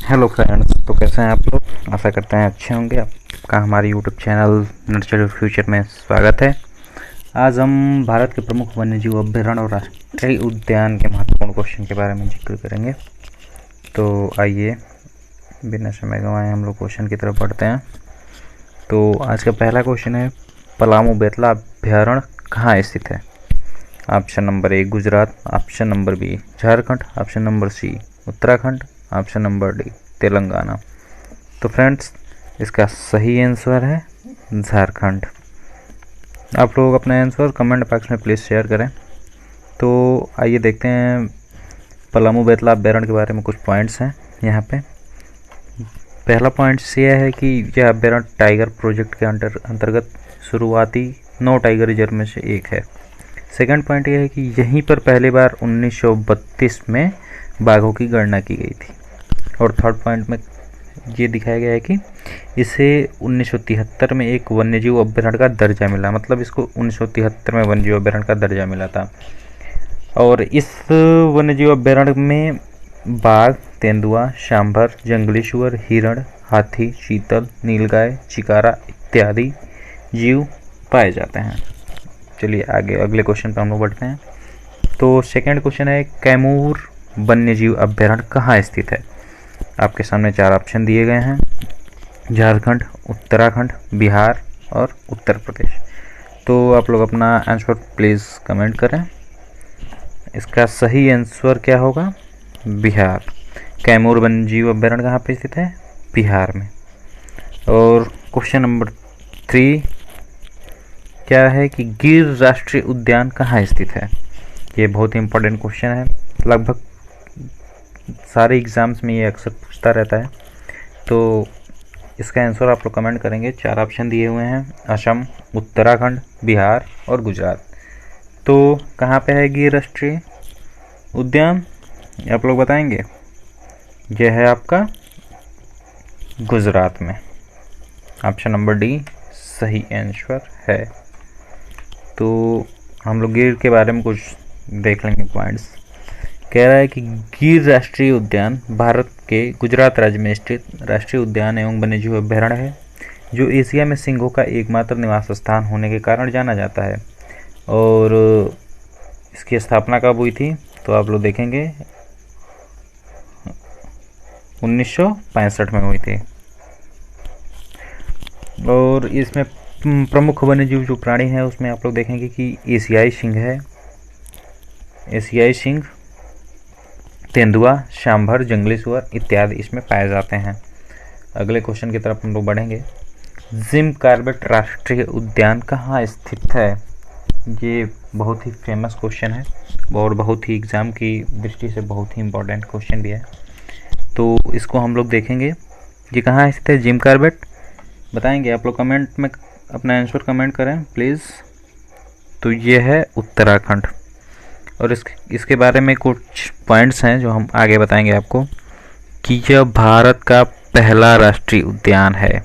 Hello friends, तो कैसे हैं आप लोग। आशा करते हैं अच्छे होंगे। आपका हमारे यूट्यूब चैनल नर्चर फ्यूचर में स्वागत है। आज हम भारत के प्रमुख वन्यजीव अभ्यारण्य और राष्ट्रीय उद्यान के महत्वपूर्ण क्वेश्चन के बारे में जिक्र करेंगे। तो आइए बिना समय गंवाए हम लोग क्वेश्चन की तरफ बढ़ते हैं। तो आज का पहला क्वेश्चन है, पलामू बेतला अभ्यारण्य कहाँ स्थित है। Option number A Gujarat, option number B Jharkhand, option number C Uttarakhand, option number D Telangana. तो फ्रेंड्स, इसका सही आंसर है झारखंड। आप लोग अपना आंसर कमेंट बॉक्स में प्लीज़ शेयर करें। तो आइए देखते हैं पलामू बेतला अभ्यारण्य के बारे में कुछ पॉइंट्स हैं यहाँ पे। पहला पॉइंट ये है कि यह अभ्यारण्य टाइगर प्रोजेक्ट के अंतर्गत शुरुआती 9 टाइगर रिजर्व में से एक है। सेकंड पॉइंट यह है कि यहीं पर पहली बार 1932 में बाघों की गणना की गई थी। और थर्ड पॉइंट में ये दिखाया गया है कि इसे 1973 में एक वन्यजीव अभ्यारण्य का दर्जा मिला, मतलब इसको 1973 में वन्यजीव अभ्यारण्य का दर्जा मिला था। और इस वन्यजीव अभ्यारण्य में बाघ, तेंदुआ, सांभर, जंगली सुअर, हिरण, हाथी, चीतल, नीलगाय, चिकारा इत्यादि जीव पाए जाते हैं। चलिए आगे अगले क्वेश्चन पर हम लोग बढ़ते हैं। तो सेकंड क्वेश्चन है, कैमूर वन्यजीव अभ्यारण्य कहाँ स्थित है। आपके सामने 4 ऑप्शन दिए गए हैं, झारखंड, उत्तराखंड, बिहार और उत्तर प्रदेश। तो आप लोग अपना आंसर प्लीज़ कमेंट करें। इसका सही आंसर क्या होगा, बिहार। कैमूर वन्यजीव अभ्यारण्य कहाँ पे स्थित है, बिहार में। और क्वेश्चन नंबर 3 क्या है कि गिर राष्ट्रीय उद्यान कहाँ स्थित है। ये बहुत ही इंपॉर्टेंट क्वेश्चन है, लगभग सारे एग्ज़ाम्स में ये अक्सर पूछता रहता है। तो इसका आंसर आप लोग कमेंट करेंगे। 4 ऑप्शन दिए हुए हैं, असम, उत्तराखंड, बिहार और गुजरात। तो कहाँ पे है गिर राष्ट्रीय उद्यान, आप लोग बताएंगे। यह है आपका गुजरात में। ऑप्शन नंबर डी सही आंसर है। तो हम लोग गिर के बारे में कुछ देख लेंगे पॉइंट्स। कह रहा है कि गिर राष्ट्रीय उद्यान भारत के गुजरात राज्य में स्थित राष्ट्रीय उद्यान एवं वन्यजीव अभ्यारण्य है, जो एशिया में सिंहों का एकमात्र निवास स्थान होने के कारण जाना जाता है। और इसकी स्थापना कब हुई थी, तो आप लोग देखेंगे 1965 में हुई थी। और इसमें प्रमुख वन्यजीव जो प्राणी है उसमें आप लोग देखेंगे कि एशियाई सिंह है, एशियाई सिंह, तेंदुआ, सांभर, जंगली सुअर इत्यादि इसमें पाए जाते हैं। अगले क्वेश्चन की तरफ हम लोग बढ़ेंगे। जिम कॉर्बेट राष्ट्रीय उद्यान कहाँ स्थित है। ये बहुत ही फेमस क्वेश्चन है और बहुत ही एग्ज़ाम की दृष्टि से बहुत ही इम्पोर्टेंट क्वेश्चन भी है। तो इसको हम लोग देखेंगे, ये कहाँ स्थित है जिम कॉर्बेट, बताएंगे आप लोग कमेंट में अपना आंसर कमेंट करें प्लीज़। तो ये है उत्तराखंड। और इसके बारे में कुछ पॉइंट्स हैं जो हम आगे बताएंगे आपको, कि यह भारत का पहला राष्ट्रीय उद्यान है।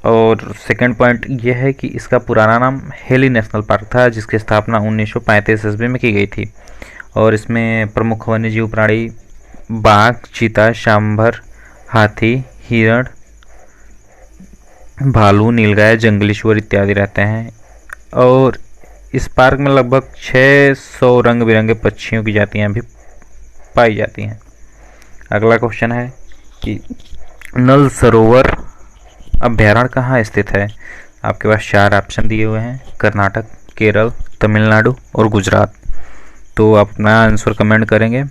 और सेकंड पॉइंट यह है कि इसका पुराना नाम हेली नेशनल पार्क था, जिसकी स्थापना 1935 ईस्वी में की गई थी। और इसमें प्रमुख वन्यजीव प्राणी बाघ, चीता, सांभर, हाथी, हिरण, भालू, नीलगाय, जंगली सुअर इत्यादि रहते हैं। और इस पार्क में लगभग 600 रंग बिरंगे पक्षियों की जातियां भी पाई जाती हैं। अगला क्वेश्चन है कि नल सरोवर अभ्यारण्य कहाँ स्थित है। आपके पास 4 ऑप्शन दिए हुए हैं, कर्नाटक, केरल, तमिलनाडु और गुजरात। तो आप अपना आंसर कमेंट करेंगे।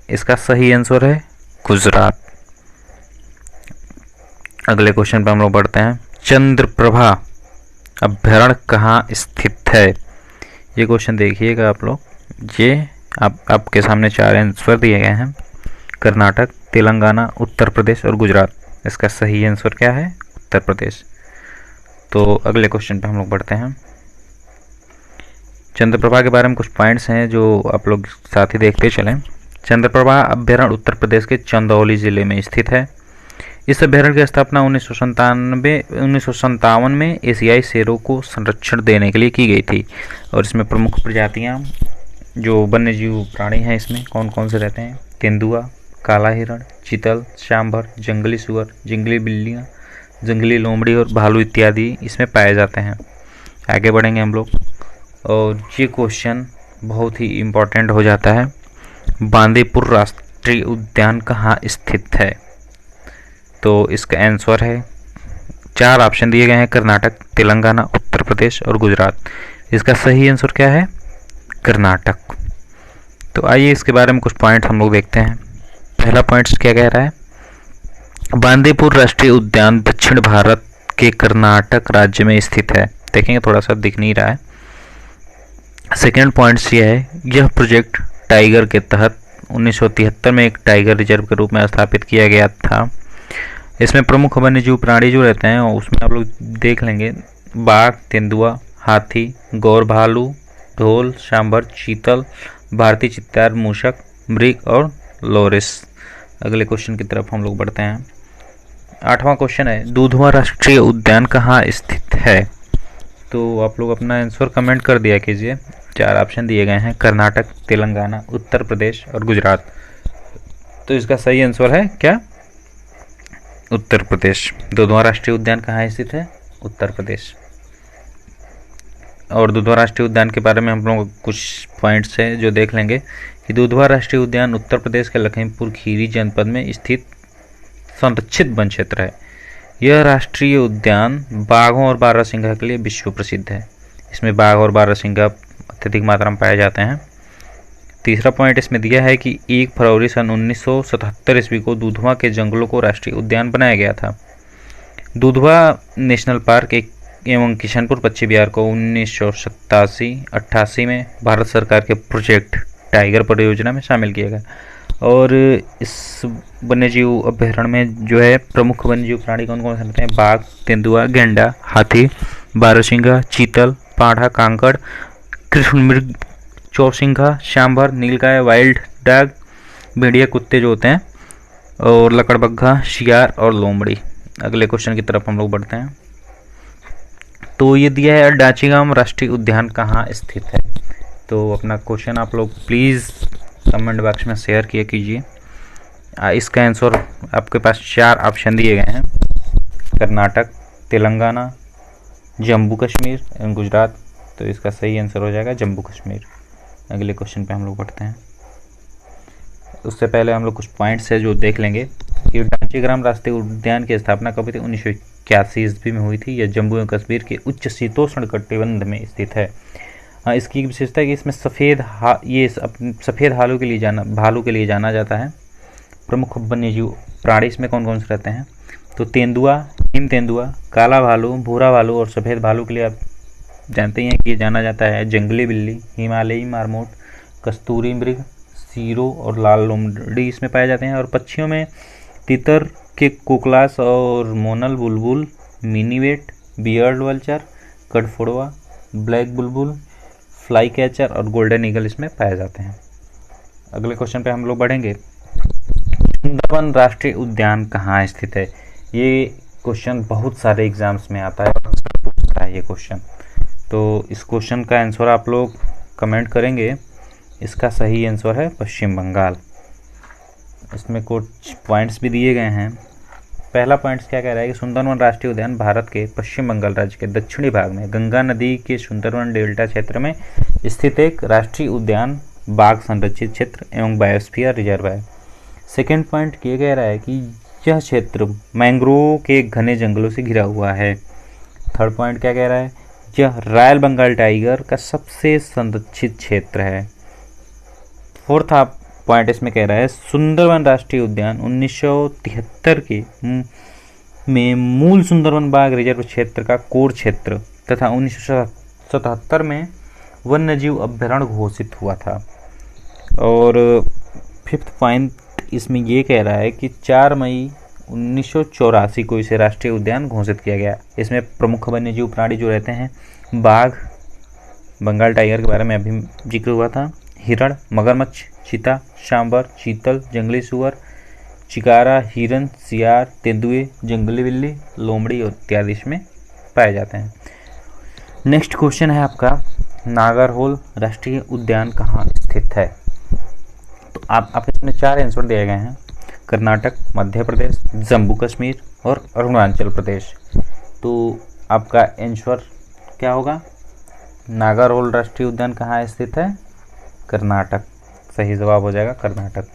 इसका सही आंसर है गुजरात। अगले क्वेश्चन पर हम लोग बढ़ते हैं। चंद्रप्रभा अभ्यारण्य कहाँ स्थित है। ये क्वेश्चन देखिएगा आप लोग। ये आपके सामने 4 आंसर दिए गए हैं, कर्नाटक, तेलंगाना, उत्तर प्रदेश और गुजरात। इसका सही आंसर क्या है, उत्तर प्रदेश। तो अगले क्वेश्चन पे हम लोग बढ़ते हैं। चंद्रप्रभा के बारे में कुछ पॉइंट्स हैं जो आप लोग साथ ही देखते चलें। चंद्रप्रभा अभ्यारण्य उत्तर प्रदेश के चंदौली जिले में स्थित है। इस अभ्यारण्य की स्थापना 1957 में एशियाई शेरों को संरक्षण देने के लिए की गई थी। और इसमें प्रमुख प्रजातियां जो वन्यजीव प्राणी हैं इसमें कौन कौन से रहते हैं, तेंदुआ, काला हिरण, चीतल, सांभर, जंगली सुअर, जंगली बिल्लियाँ, जंगली लोमड़ी और भालू इत्यादि इसमें पाए जाते हैं। आगे बढ़ेंगे हम लोग, और ये क्वेश्चन बहुत ही इम्पोर्टेंट हो जाता है। बांदीपुर राष्ट्रीय उद्यान कहाँ स्थित है? तो इसका आंसर है, 4 ऑप्शन दिए गए हैं, कर्नाटक, तेलंगाना, उत्तर प्रदेश और गुजरात। इसका सही आंसर क्या है? कर्नाटक। तो आइए इसके बारे में कुछ पॉइंट्स हम लोग देखते हैं। पहला पॉइंट क्या कह रहा है? बांदीपुर राष्ट्रीय उद्यान दक्षिण भारत के कर्नाटक राज्य में स्थित है। देखेंगे थोड़ा सा दिख नहीं रहा है। सेकेंड पॉइंट ये है, यह प्रोजेक्ट टाइगर के तहत 1973 में एक टाइगर रिजर्व के रूप में स्थापित किया गया था। इसमें प्रमुख वन्यजीव प्राणी जो रहते हैं उसमें आप लोग देख लेंगे, बाघ, तेंदुआ, हाथी, गौर भालू, ढोल, सांभर, चीतल, भारतीय चित्तार, मूषक, मृग और लोरिस। अगले क्वेश्चन की तरफ हम लोग बढ़ते हैं। 8वां क्वेश्चन है, दुधवा राष्ट्रीय उद्यान कहाँ स्थित है? तो आप लोग अपना आंसर कमेंट कर दिया कीजिए। 4 ऑप्शन दिए गए हैं, कर्नाटक, तेलंगाना, उत्तर प्रदेश और गुजरात। तो इसका सही आंसर है क्या? उत्तर प्रदेश। दुधवा राष्ट्रीय उद्यान कहाँ स्थित है? उत्तर प्रदेश। और दुधवा राष्ट्रीय उद्यान के बारे में हम लोग कुछ पॉइंट्स हैं जो देख लेंगे कि दुधवा राष्ट्रीय उद्यान उत्तर प्रदेश के लखीमपुर खीरी जनपद में स्थित संरक्षित वन क्षेत्र है। यह राष्ट्रीय उद्यान बाघों और बारहसिंघा के लिए विश्व प्रसिद्ध है। इसमें बाघ और बारहसिंघा अत्यधिक मात्रा में पाए जाते हैं। तीसरा पॉइंट इसमें दिया है कि 1 फरवरी सन 1977 ईस्वी को दुधवा के जंगलों को राष्ट्रीय उद्यान बनाया गया था। दुधवा नेशनल पार्क एवं किशनपुर पश्चिम बिहार को 1987-88 में भारत सरकार के प्रोजेक्ट टाइगर परियोजना में शामिल किया गया। और इस वन्यजीव अभ्यारण्य में जो है प्रमुख वन्यजीव प्राणी कौन कौन से रहते हैं? बाघ, तेंदुआ, गेंडा, हाथी, बारहसिंघा, चीतल, पाढ़ा, कांकड़, कृष्णमृग, चौसिंघा, सांभर, नीलगाय, वाइल्ड डॉग, भेड़िया कुत्ते जो होते हैं, और लकड़बग्घा, शियार और लोमड़ी। अगले क्वेश्चन की तरफ हम लोग बढ़ते हैं। तो ये दिया है, डाचीगाम राष्ट्रीय उद्यान कहाँ स्थित है? तो अपना क्वेश्चन आप लोग प्लीज़ कमेंट बॉक्स में शेयर किया कीजिए। इसका आंसर आपके पास 4 ऑप्शन दिए गए हैं, कर्नाटक, तेलंगाना, जम्मू कश्मीर एवं गुजरात। तो इसका सही आंसर हो जाएगा जम्मू कश्मीर। अगले क्वेश्चन पे हम लोग बढ़ते हैं। उससे पहले हम लोग कुछ पॉइंट्स है जो देख लेंगे कि डाचीग्राम राष्ट्रीय उद्यान की स्थापना कब हुई थी? 1981 ईस्वी में हुई थी। यह जम्मू एवं कश्मीर के उच्च शीतोष्ण कटिबंध में स्थित है। इसकी विशेषता है कि इसमें सफ़ेद भालू के लिए जाना जाता है। प्रमुख वन्यजीव प्राणी इसमें कौन कौन से रहते हैं? तो तेंदुआ, हिम तेंदुआ, काला भालू, भूरा भालू और सफ़ेद भालू के लिए आप जानते ही हैं कि ये जाना जाता है जंगली बिल्ली, हिमालयी मार्मोट, कस्तूरी मृग, सीरो और लाल लोमड़ी इसमें पाए जाते हैं। और पक्षियों में तितर के कोकलास और मोनल बुलबुल, मिनीवेट, बियर्ड वल्चर, कड़फोड़वा, ब्लैक बुलबुल, फ्लाई कैचर और गोल्डन ईगल इसमें पाए जाते हैं। अगले क्वेश्चन पे हम लोग बढ़ेंगे। सुंदरवन राष्ट्रीय उद्यान कहाँ स्थित है? ये क्वेश्चन बहुत सारे एग्जाम्स में आता है और पूछता है ये क्वेश्चन। तो इस क्वेश्चन का आंसर आप लोग कमेंट करेंगे। इसका सही आंसर है पश्चिम बंगाल। इसमें कुछ पॉइंट्स भी दिए गए हैं। पहला पॉइंट्स क्या कह रहा है कि सुंदरवन राष्ट्रीय उद्यान भारत के पश्चिम बंगाल राज्य के दक्षिणी भाग में गंगा नदी के सुंदरवन डेल्टा क्षेत्र में स्थित एक राष्ट्रीय उद्यान, बाघ संरक्षित क्षेत्र एवं बायोस्फीयर रिजर्व है। सेकेंड पॉइंट ये कह रहा है कि यह क्षेत्र मैंग्रोव के घने जंगलों से घिरा हुआ है। थर्ड पॉइंट क्या कह रहा है? यह रॉयल बंगाल टाइगर का सबसे संरक्षित क्षेत्र है। फोर्थ पॉइंट इसमें कह रहा है सुंदरवन राष्ट्रीय उद्यान 1973 में मूल सुंदरवन बाघ रिजर्व क्षेत्र का कोर क्षेत्र तथा 1977 में वन्यजीव अभ्यारण्य घोषित हुआ था। और फिफ्थ पॉइंट इसमें ये कह रहा है कि 4 मई 1984 को इसे राष्ट्रीय उद्यान घोषित किया गया। इसमें प्रमुख वन्यजीव प्राणी जो रहते हैं, बाघ, बंगाल टाइगर के बारे में अभी जिक्र हुआ था, हिरण, मगरमच्छ, चीता, सांभर, चीतल, जंगली सुअर, चिकारा, हिरन, सियार, तेंदुए, जंगली बिल्ली, लोमड़ी इत्यादि इसमें पाए जाते हैं। नेक्स्ट क्वेश्चन है आपका, नागरहोल राष्ट्रीय उद्यान कहाँ स्थित है? तो आप इसमें 4 आंसर दिए गए हैं। कर्नाटक, मध्य प्रदेश, जम्मू कश्मीर और अरुणाचल प्रदेश। तो आपका आंसर क्या होगा? नागारोल राष्ट्रीय उद्यान कहाँ स्थित है? कर्नाटक। सही जवाब हो जाएगा कर्नाटक।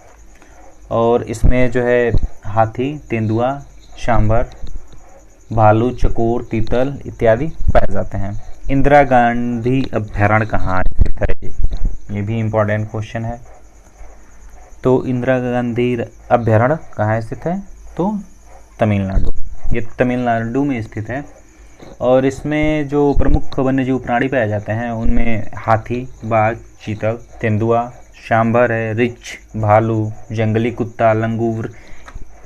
और इसमें जो है हाथी, तेंदुआ, सांभर, भालू, चकोर, तीतल इत्यादि पाए जाते हैं। इंदिरा गांधी अभ्यारण्य कहाँ स्थित है? ये भी इम्पोर्टेंट क्वेश्चन है। तो इंदिरा गांधी अभ्यारण्य कहाँ स्थित है? तो तमिलनाडु। ये तमिलनाडु में स्थित है। और इसमें जो प्रमुख वन्यजीव प्राणी पाए जाते हैं उनमें हाथी, बाघ, चीतल, तेंदुआ, सांभर है, रिछ, भालू, जंगली कुत्ता, लंगूर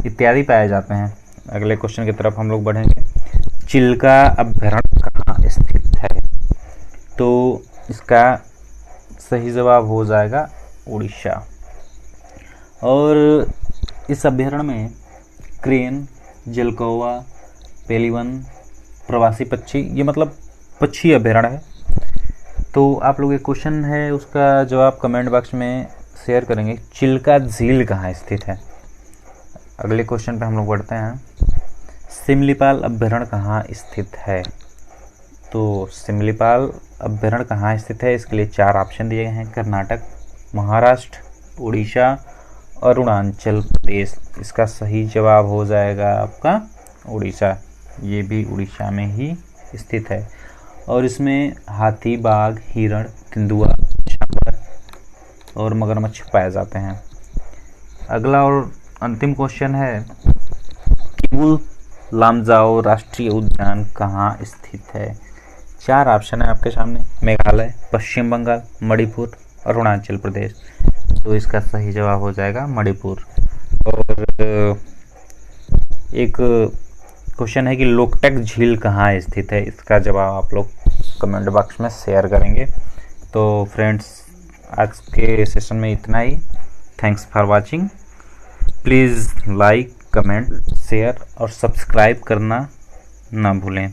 इत्यादि पाए जाते हैं। अगले क्वेश्चन की तरफ हम लोग बढ़ेंगे। चिल्का अभ्यारण्य कहाँ स्थित है? तो इसका सही जवाब हो जाएगा उड़ीसा। और इस अभ्यारण्य में क्रेन, जलकौवा, पेलिवन, प्रवासी पक्षी, ये मतलब पक्षी अभ्यारण्य है। तो आप लोग एक क्वेश्चन है उसका जवाब कमेंट बॉक्स में शेयर करेंगे। चिल्का झील कहाँ स्थित है? अगले क्वेश्चन पे हम लोग बढ़ते हैं। सिमलीपाल अभ्यारण्य कहाँ स्थित है? तो सिमलीपाल अभ्यारण्य कहाँ स्थित है? इसके लिए 4 ऑप्शन दिए गए हैं। कर्नाटक, महाराष्ट्र, उड़ीसा, अरुणाचल प्रदेश। इसका सही जवाब हो जाएगा आपका उड़ीसा। ये भी उड़ीसा में ही स्थित है। और इसमें हाथी, बाघ, हिरण, तेंदुआ, सांभर और मगरमच्छ पाए जाते हैं। अगला और अंतिम क्वेश्चन है, किबुल लामजाओ राष्ट्रीय उद्यान कहाँ स्थित है? 4 ऑप्शन है आपके सामने। मेघालय, पश्चिम बंगाल, मणिपुर, अरुणाचल प्रदेश। तो इसका सही जवाब हो जाएगा मणिपुर। और एक क्वेश्चन है कि लोकटक झील कहाँ स्थित है? इसका जवाब आप लोग कमेंट बॉक्स में शेयर करेंगे। तो फ्रेंड्स, आज के सेशन में इतना ही। Thanks for watching. Please like, comment, share और सब्सक्राइब करना ना भूलें।